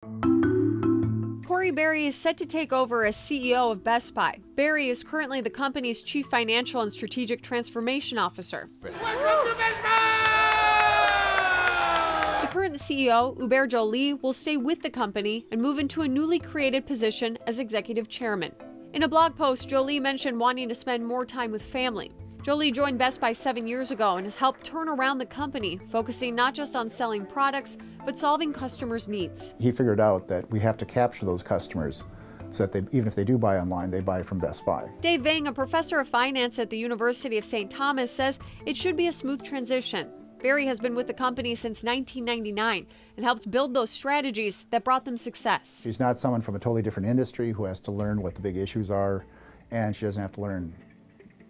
Corey Barry is set to take over as CEO of Best Buy. Barry is currently the company's Chief Financial and Strategic Transformation Officer. Welcome to Best Buy! The current CEO, Hubert Joly, will stay with the company and move into a newly created position as Executive Chairman. In a blog post, Joly mentioned wanting to spend more time with family. Joly joined Best Buy 7 years ago and has helped turn around the company, focusing not just on selling products, but solving customers' needs. He figured out that we have to capture those customers so that even if they do buy online, they buy from Best Buy. Dave Vang, a professor of finance at the University of St. Thomas, says it should be a smooth transition. Barry has been with the company since 1999 and helped build those strategies that brought them success. She's not someone from a totally different industry who has to learn what the big issues are, and she doesn't have to learn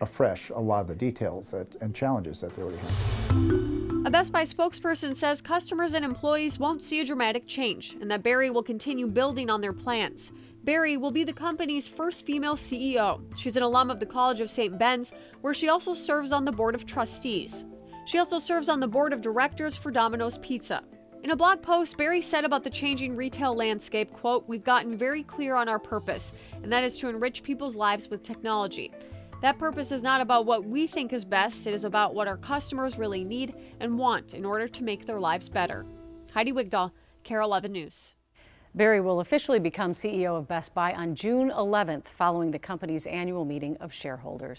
afresh a lot of the details and challenges that they already have. A Best Buy spokesperson says customers and employees won't see a dramatic change and that Barry will continue building on their plans. Barry will be the company's first female CEO. She's an alum of the College of St. Ben's, where she also serves on the board of trustees. She also serves on the board of directors for Domino's Pizza. In a blog post, Barry said about the changing retail landscape, quote, "We've gotten very clear on our purpose, and that is to enrich people's lives with technology. That purpose is not about what we think is best, it is about what our customers really need and want in order to make their lives better." Heidi Wigdahl, KARE 11 News. Barry will officially become CEO of Best Buy on June 11th, following the company's annual meeting of shareholders.